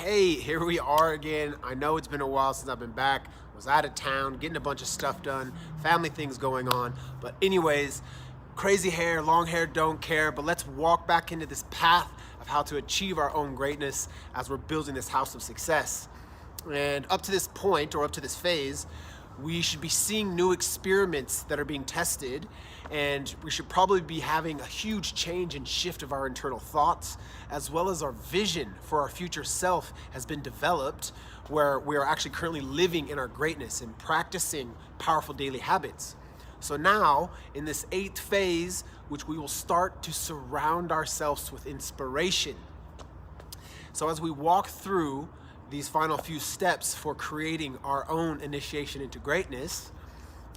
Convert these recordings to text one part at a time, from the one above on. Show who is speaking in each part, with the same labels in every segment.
Speaker 1: Hey, here we are again. I know it's been a while since I've been back. Was out of town, getting a bunch of stuff done, family things going on. But anyways, crazy hair, long hair, don't care. But let's walk back into this path of how to achieve our own greatness as we're building this house of success. And up to this point, or up to this phase, we should be seeing new experiments that are being tested, and we should probably be having a huge change and shift of our internal thoughts, as well as our vision for our future self has been developed, where we are actually currently living in our greatness and practicing powerful daily habits. So now, in this 8th phase, which we will start to surround ourselves with inspiration. So as we walk through these final few steps for creating our own initiation into greatness,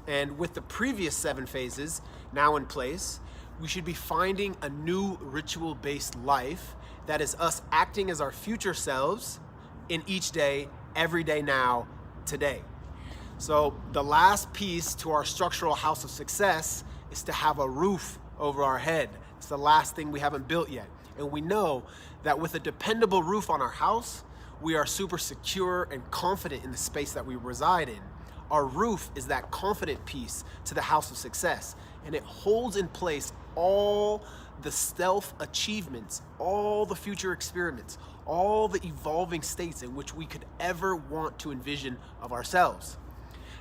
Speaker 1: and with the previous 7 phases now in place, we should be finding a new ritual-based life that is us acting as our future selves in each day, every day now, today. So the last piece to our structural house of success is to have a roof over our head. It's the last thing we haven't built yet. And we know that with a dependable roof on our house, we are super secure and confident in the space that we reside in. Our roof is that confident piece to the house of success, and it holds in place all the stealth achievements, all the future experiments, all the evolving states in which we could ever want to envision of ourselves.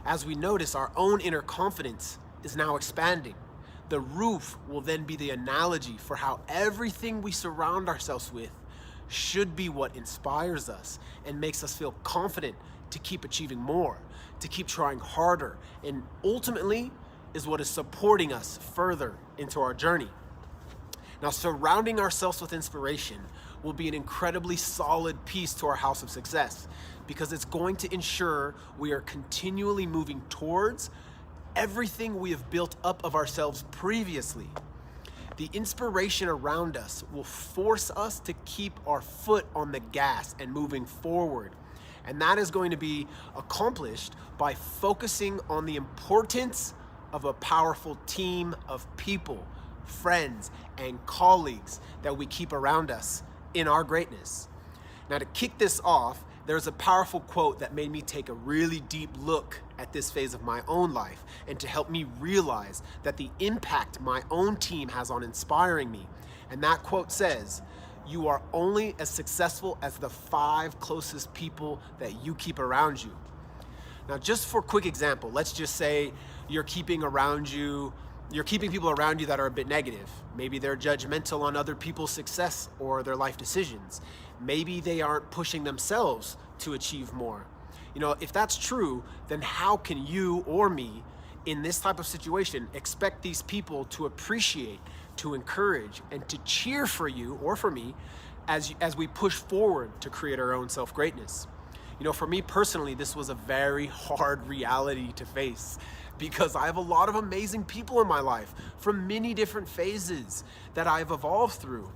Speaker 1: As we notice, our own inner confidence is now expanding. The roof will then be the analogy for how everything we surround ourselves with should be what inspires us and makes us feel confident to keep achieving more, to keep trying harder, and ultimately is what is supporting us further into our journey. Now, surrounding ourselves with inspiration will be an incredibly solid piece to our house of success, because it's going to ensure we are continually moving towards everything we have built up of ourselves previously. The inspiration around us will force us to keep our foot on the gas and moving forward. And that is going to be accomplished by focusing on the importance of a powerful team of people, friends, and colleagues that we keep around us in our greatness. Now, to kick this off, there's a powerful quote that made me take a really deep look at this phase of my own life, and to help me realize that the impact my own team has on inspiring me. And that quote says, "You are only as successful as the 5 closest people that you keep around you." Now, just for a quick example, let's just say you're keeping people around you that are a bit negative. Maybe they're judgmental on other people's success or their life decisions. Maybe they aren't pushing themselves to achieve more. If that's true, then how can you or me in this type of situation expect these people to appreciate, to encourage, and to cheer for you or for me as we push forward to create our own self-greatness? For me personally, this was a very hard reality to face, because I have a lot of amazing people in my life from many different phases that I've evolved through.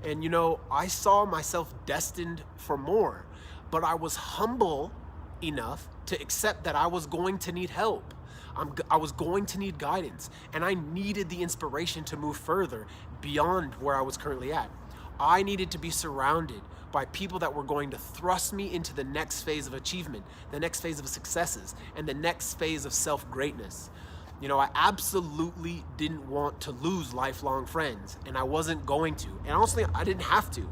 Speaker 1: And I saw myself destined for more, but I was humble enough to accept that I was going to need help. I was going to need guidance, and I needed the inspiration to move further beyond where I was currently at. I needed to be surrounded by people that were going to thrust me into the next phase of achievement, the next phase of successes, and the next phase of self-greatness. I absolutely didn't want to lose lifelong friends, and I wasn't going to. And honestly, I didn't have to.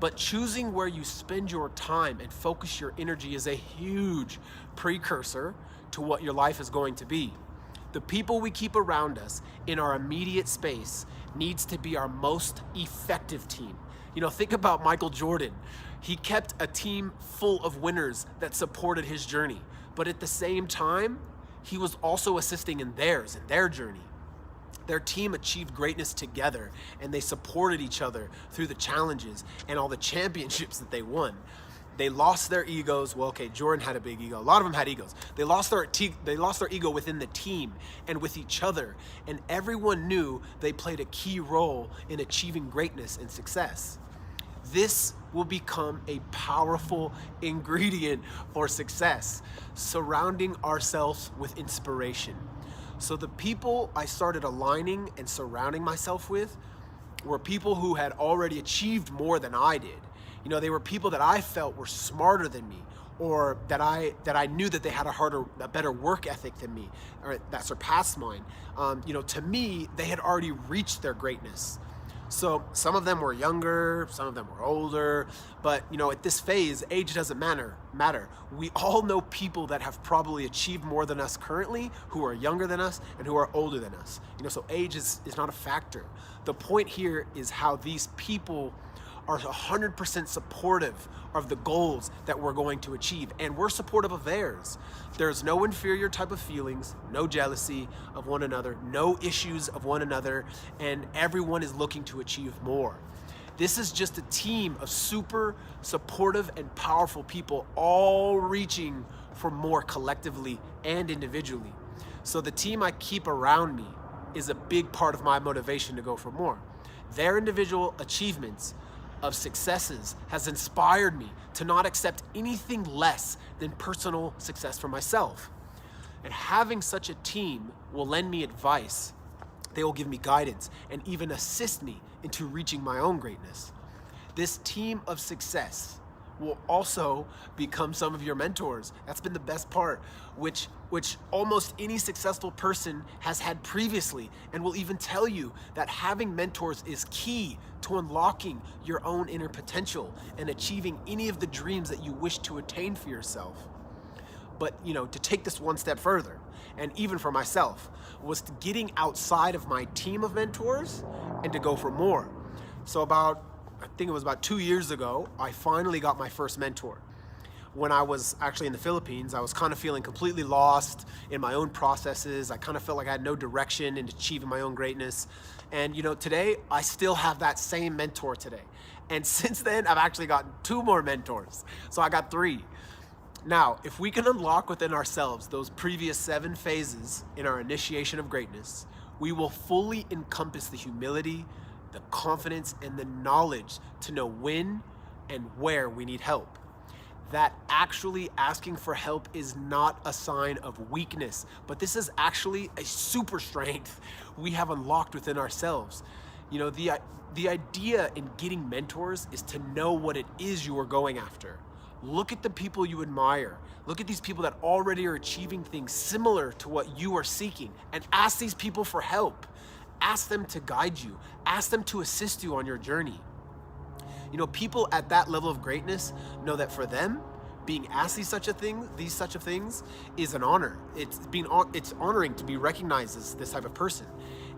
Speaker 1: But choosing where you spend your time and focus your energy is a huge precursor to what your life is going to be. The people we keep around us in our immediate space needs to be our most effective team. Think about Michael Jordan. He kept a team full of winners that supported his journey, but at the same time, he was also assisting in their journey. Their team achieved greatness together, and they supported each other through the challenges and all the championships that they won. They lost their egos. Well, okay, Jordan had a big ego. A lot of them had egos. They lost their ego within the team and with each other, and everyone knew they played a key role in achieving greatness and success. This will become a powerful ingredient for success, surrounding ourselves with inspiration. So the people I started aligning and surrounding myself with were people who had already achieved more than I did. They were people that I felt were smarter than me, or that I knew that they had a better work ethic than me, or that surpassed mine. To me, they had already reached their greatness. So some of them were younger, some of them were older, but at this phase, age doesn't matter. We all know people that have probably achieved more than us currently, who are younger than us and who are older than us. So age is not a factor. The point here is how these people are 100% supportive of the goals that we're going to achieve, and we're supportive of theirs. There's no inferior type of feelings, no jealousy of one another, no issues of one another, and everyone is looking to achieve more. This is just a team of super supportive and powerful people, all reaching for more collectively and individually. So the team I keep around me is a big part of my motivation to go for more. Their individual achievements of successes has inspired me to not accept anything less than personal success for myself. And having such a team will lend me advice. They will give me guidance and even assist me into reaching my own greatness. This team of success will also become some of your mentors. That's been the best part, which almost any successful person has had previously, and will even tell you that having mentors is key to unlocking your own inner potential and achieving any of the dreams that you wish to attain for yourself. But to take this one step further, and even for myself, was getting outside of my team of mentors and to go for more. So I think it was about 2 years ago, I finally got my first mentor. When I was actually in the Philippines, I was kind of feeling completely lost in my own processes. I kind of felt like I had no direction in achieving my own greatness. And today, I still have that same mentor today. And since then, I've actually gotten 2 more mentors. So I got 3. Now, if we can unlock within ourselves those previous 7 phases in our initiation of greatness, we will fully encompass the humility, the confidence, and the knowledge to know when and where we need help. That actually asking for help is not a sign of weakness, but this is actually a super strength we have unlocked within ourselves. The idea in getting mentors is to know what it is you are going after. Look at the people you admire. Look at these people that already are achieving things similar to what you are seeking, and ask these people for help. Ask them to guide you. Ask them to assist you on your journey. People at that level of greatness know that for them, being asked these such of things is an honor. It's honoring to be recognized as this type of person.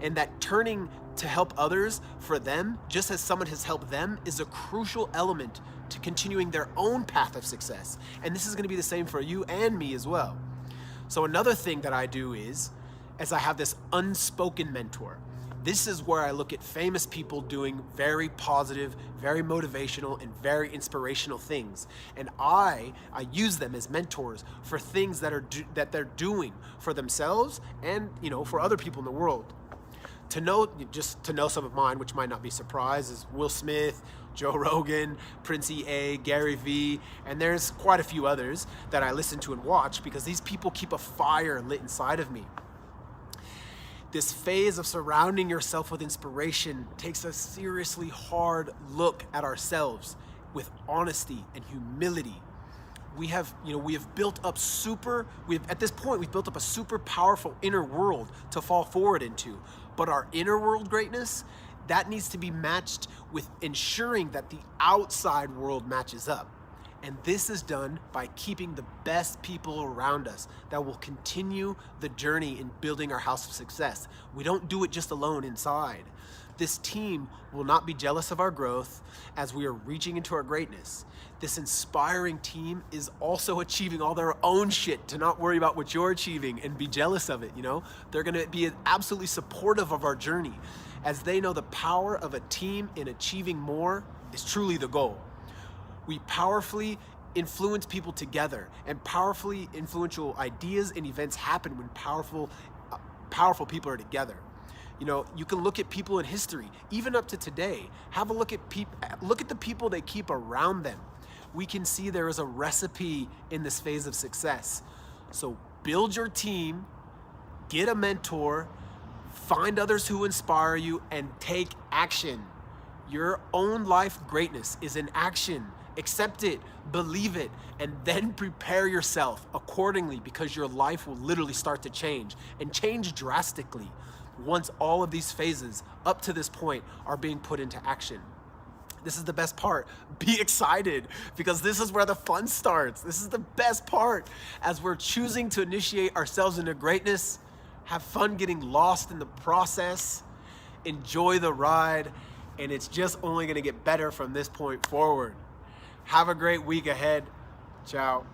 Speaker 1: And that turning to help others for them, just as someone has helped them, is a crucial element to continuing their own path of success. And this is going to be the same for you and me as well. So another thing that I do is, as I have this unspoken mentor, this is where I look at famous people doing very positive, very motivational, and very inspirational things. And I use them as mentors for things that they're doing for themselves and, for other people in the world. To know some of mine, which might not be a surprise, is Will Smith, Joe Rogan, Prince EA, Gary Vee, and there's quite a few others that I listen to and watch because these people keep a fire lit inside of me. This phase of surrounding yourself with inspiration takes a seriously hard look at ourselves with honesty and humility. We've built up a super powerful inner world to fall forward into. But our inner world greatness, that needs to be matched with ensuring that the outside world matches up. And this is done by keeping the best people around us that will continue the journey in building our house of success. We don't do it just alone inside. This team will not be jealous of our growth as we are reaching into our greatness. This inspiring team is also achieving all their own shit to not worry about what you're achieving and be jealous of it, They're gonna be absolutely supportive of our journey as they know the power of a team in achieving more is truly the goal. We powerfully influence people together, and powerfully influential ideas and events happen when powerful people are together. You can look at people in history, even up to today. Have a look at the people they keep around them. We can see there is a recipe in this phase of success. So build your team, get a mentor, find others who inspire you, and take action. Your own life greatness is in action. Accept it, believe it, and then prepare yourself accordingly, because your life will literally start to change, and change drastically once all of these phases up to this point are being put into action. This is the best part. Be excited, because this is where the fun starts. This is the best part. As we're choosing to initiate ourselves into greatness, have fun getting lost in the process, enjoy the ride, and it's just only going to get better from this point forward. Have a great week ahead. Ciao.